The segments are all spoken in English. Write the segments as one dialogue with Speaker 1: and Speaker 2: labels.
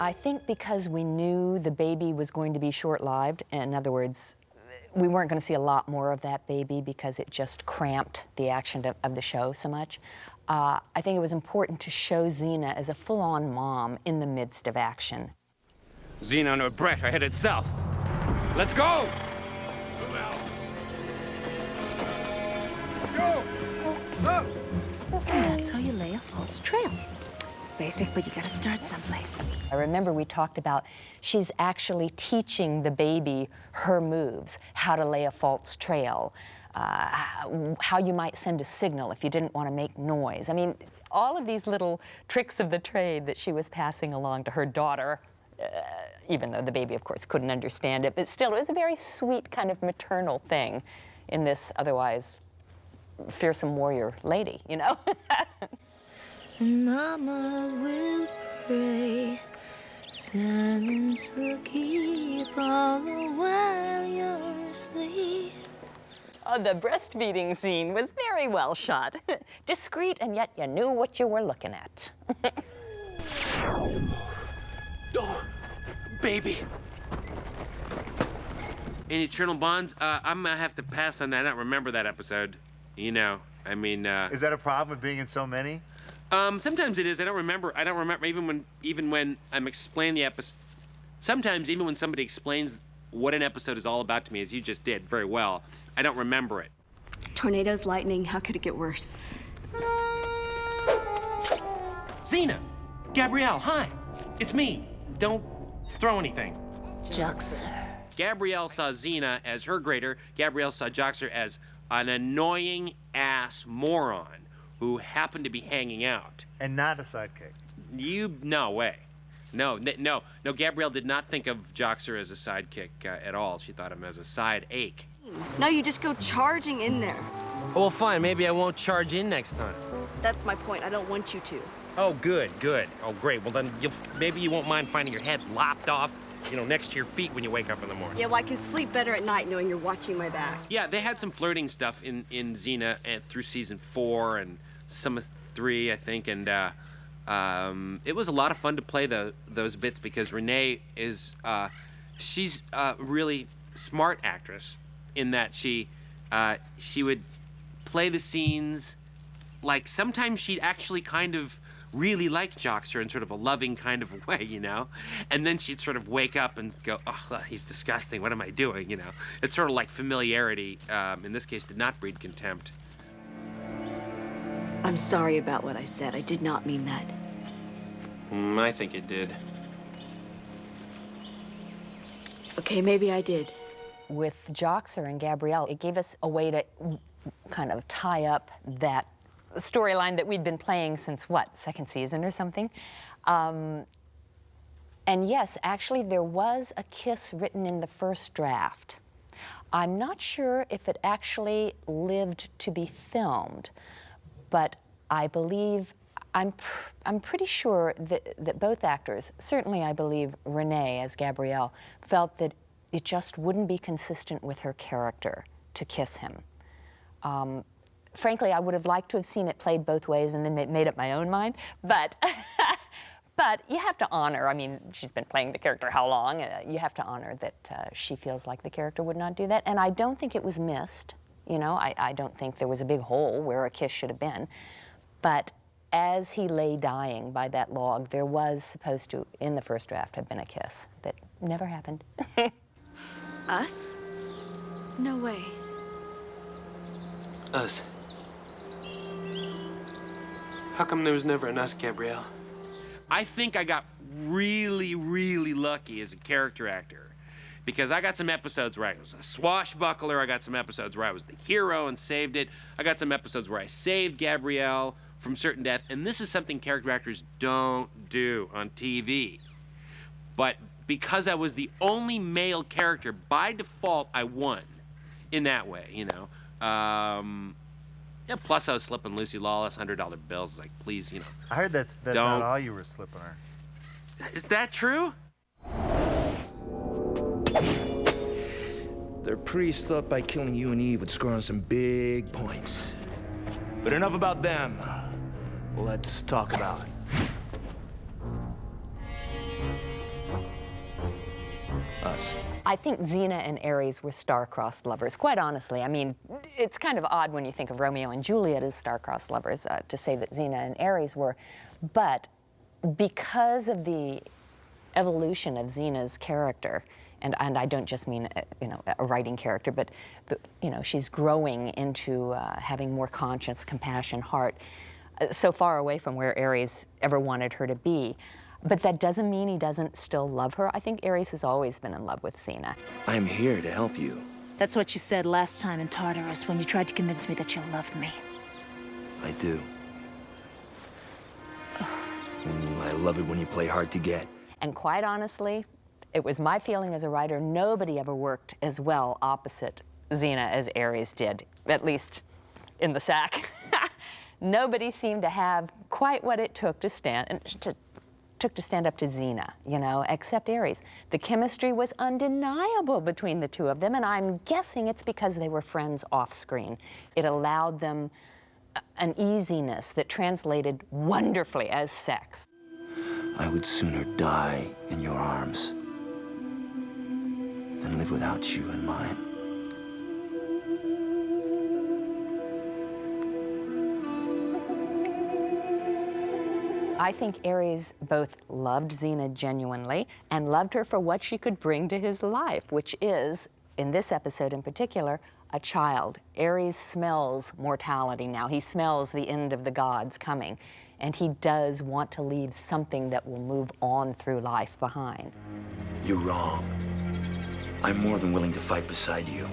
Speaker 1: I think because we knew the baby was going to be short-lived, in other words, we weren't going to see a lot more of that baby because it just cramped the action of the show so much. I think it was important to show Xena as a full-on mom in the midst of action.
Speaker 2: Xena and her Brett are headed south. Let's go! Go!
Speaker 3: That's how you lay a false trail. It's basic, but you gotta start someplace.
Speaker 1: I remember we talked about she's actually teaching the baby her moves, how to lay a false trail, how you might send a signal if you didn't want to make noise. I mean, all of these little tricks of the trade that she was passing along to her daughter, even though the baby, of course, couldn't understand it, but still, it was a very sweet kind of maternal thing in this otherwise fearsome warrior lady, you know?
Speaker 3: And Mama will pray, silence will keep all the while you're asleep.
Speaker 1: Oh, the breastfeeding scene was very well shot. Discreet, and yet you knew what you were looking at.
Speaker 4: Oh, baby. In Eternal Bonds, I'm gonna have to pass on that. I don't remember that episode. You know, I mean,
Speaker 5: Is that a problem with being in so many?
Speaker 4: sometimes it is. I don't remember even when I'm explaining the episode. Sometimes even when somebody explains what an episode is all about to me, as you just did very well, I don't remember it.
Speaker 3: Tornadoes, lightning, how could it get worse?
Speaker 2: Xena! Gabrielle, hi! It's me. Don't throw anything.
Speaker 3: Jux.
Speaker 4: Gabrielle saw Xena as her grader. Gabrielle saw Joxer as an annoying ass moron who happened to be hanging out.
Speaker 5: And not a sidekick.
Speaker 4: No way. No, Gabrielle did not think of Joxer as a sidekick at all. She thought him as a side ache.
Speaker 6: No, you just go charging in there.
Speaker 2: Well, fine. Maybe I won't charge in next time.
Speaker 6: That's my point. I don't want you to.
Speaker 2: Oh, good. Oh, great. Well, then maybe you won't mind finding your head lopped off, next to your feet when you wake up in the morning.
Speaker 6: Yeah, well, I can sleep better at night knowing you're watching my back.
Speaker 4: Yeah, they had some flirting stuff in Xena through season 4 and some of 3, I think, and it was a lot of fun to play those bits because Renee is she's a really smart actress in that she would play the scenes like sometimes she'd actually kind of really like Joxer in sort of a loving kind of way, and then she'd sort of wake up and go, oh, he's disgusting, what am I doing, It's sort of like familiarity, in this case, did not breed contempt.
Speaker 3: I'm sorry about what I said. I did not mean that.
Speaker 2: I think it did.
Speaker 3: Okay, maybe I did.
Speaker 1: With Joxer and Gabrielle, it gave us a way to kind of tie up that storyline that we'd been playing since, what, second season or something? And yes, actually, there was a kiss written in the first draft. I'm not sure if it actually lived to be filmed, but I believe, I'm pretty sure that both actors, certainly I believe Renee as Gabrielle, felt that it just wouldn't be consistent with her character to kiss him. Frankly, I would have liked to have seen it played both ways and then made up my own mind, but but you have to honor, I mean, she's been playing the character how long? You have to honor that she feels like the character would not do that, and I don't think it was missed. I don't think there was a big hole where a kiss should have been, but as he lay dying by that log, there was supposed to, in the first draft, have been a kiss that never happened.
Speaker 6: Us? No way.
Speaker 7: Us. How come there was never an us, Gabrielle?
Speaker 4: I think I got really, really lucky as a character actor because I got some episodes where I was a swashbuckler. I got some episodes where I was the hero and saved it. I got some episodes where I saved Gabrielle from certain death. And this is something character actors don't do on TV. But because I was the only male character, by default, I won in that way, Yeah, plus I was slipping Lucy Lawless $100 bills. Like, please,
Speaker 5: I heard that's
Speaker 4: don't.
Speaker 5: Not all you were slipping her.
Speaker 4: Is that true?
Speaker 8: Their priest thought by killing you and Eve would score on some big points. But enough about them. Let's talk about us.
Speaker 1: I think Xena and Ares were star-crossed lovers, quite honestly. I mean, it's kind of odd when you think of Romeo and Juliet as star-crossed lovers to say that Xena and Ares were, but because of the evolution of Xena's character, and I don't just mean a writing character, but she's growing into having more conscience, compassion, heart, so far away from where Ares ever wanted her to be. But that doesn't mean he doesn't still love her. I think Ares has always been in love with Xena.
Speaker 8: I'm here to help you.
Speaker 3: That's what you said last time in Tartarus when you tried to convince me that you loved me.
Speaker 8: I do. I love it when you play hard to get.
Speaker 1: And quite honestly, it was my feeling as a writer, nobody ever worked as well opposite Xena as Ares did, at least in the sack. Nobody seemed to have quite what it took to stand up to Xena, except Ares. The chemistry was undeniable between the two of them, and I'm guessing it's because they were friends off screen. It allowed them an easiness that translated wonderfully as sex.
Speaker 8: I would sooner die in your arms than live without you in mine.
Speaker 1: I think Ares both loved Xena genuinely and loved her for what she could bring to his life, which is, in this episode in particular, a child. Ares smells mortality now. He smells the end of the gods coming, and he does want to leave something that will move on through life behind.
Speaker 8: You're wrong. I'm more than willing to fight beside you.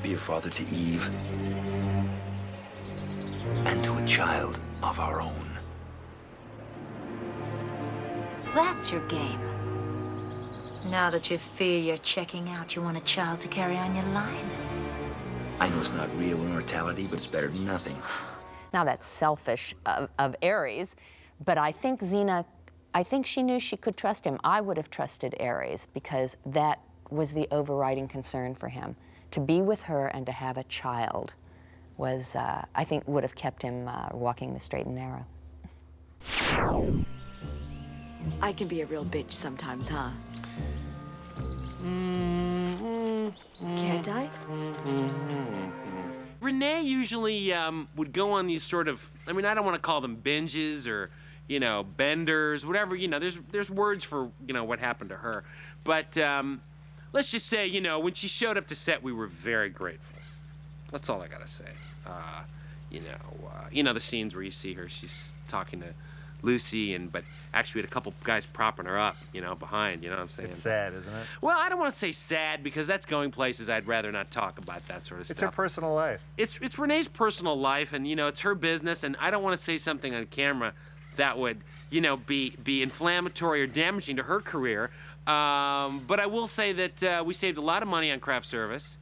Speaker 8: Be a father to Eve and to a child of our own.
Speaker 3: That's your game. Now that you fear you're checking out, you want a child to carry on your line.
Speaker 8: I know it's not real immortality, but it's better than nothing.
Speaker 1: Now that's selfish of Ares, but I think she knew she could trust him. I would have trusted Ares because that was the overriding concern for him. To be with her and to have a child was, I think, would have kept him walking the straight and narrow.
Speaker 6: I can be a real bitch sometimes, huh? Can't I?
Speaker 4: Renee usually would go on these sort of, I mean, I don't want to call them binges or, benders, whatever, there's words for, what happened to her. But let's just say, when she showed up to set, we were very grateful. That's all I gotta say. The scenes where you see her, she's talking to Lucy, but actually we had a couple guys propping her up, behind, you know what I'm saying?
Speaker 5: It's sad, isn't it?
Speaker 4: Well, I don't want to say sad because that's going places I'd rather not talk about that sort of stuff.
Speaker 5: It's her personal life.
Speaker 4: It's Renee's personal life, and, it's her business, and I don't want to say something on camera that would, be inflammatory or damaging to her career. But I will say that we saved a lot of money on craft service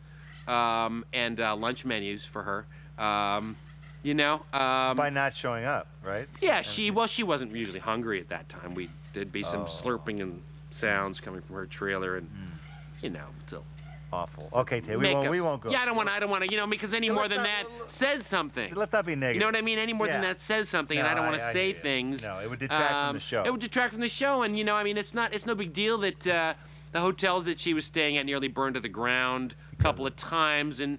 Speaker 4: and lunch menus for her.
Speaker 5: By not showing up, right?
Speaker 4: Yeah, she wasn't usually hungry at that time. There'd be some slurping and sounds coming from her trailer, and so
Speaker 5: awful. Okay, Tay, we won't go.
Speaker 4: Yeah, I don't want to, because any more than that says something.
Speaker 5: Let's not be negative.
Speaker 4: You know what I mean? Any more than that says something, and I don't want to say things.
Speaker 5: No, it would detract from the show.
Speaker 4: It would detract from the show, and it's no big deal that the hotels that she was staying at nearly burned to the ground a couple of times, and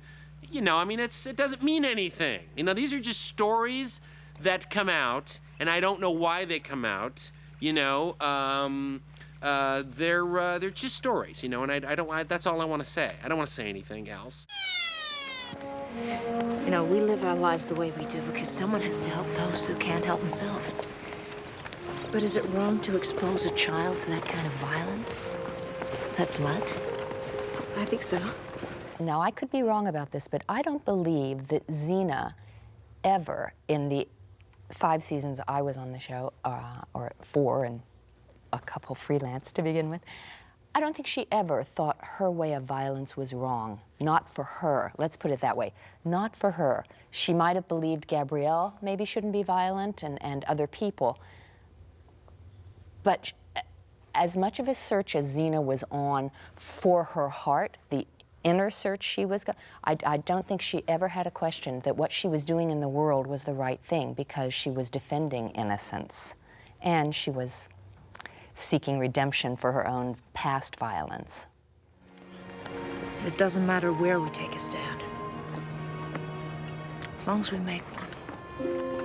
Speaker 4: it doesn't mean anything. These are just stories that come out, and I don't know why they come out. They're just stories, and I don't. That's all I want to say. I don't want to say anything else.
Speaker 3: We live our lives the way we do because someone has to help those who can't help themselves. But is it wrong to expose a child to that kind of violence? That blood?
Speaker 6: I think so.
Speaker 1: Now, I could be wrong about this, but I don't believe that Xena ever, in the 5 seasons I was on the show, or 4 and a couple freelance to begin with, I don't think she ever thought her way of violence was wrong. Not for her. Let's put it that way. Not for her. She might have believed Gabrielle maybe shouldn't be violent and other people. But as much of a search as Xena was on for her heart, the inner search she was, I don't think she ever had a question that what she was doing in the world was the right thing because she was defending innocence. And she was seeking redemption for her own past violence.
Speaker 3: It doesn't matter where we take a stand, as long as we make one.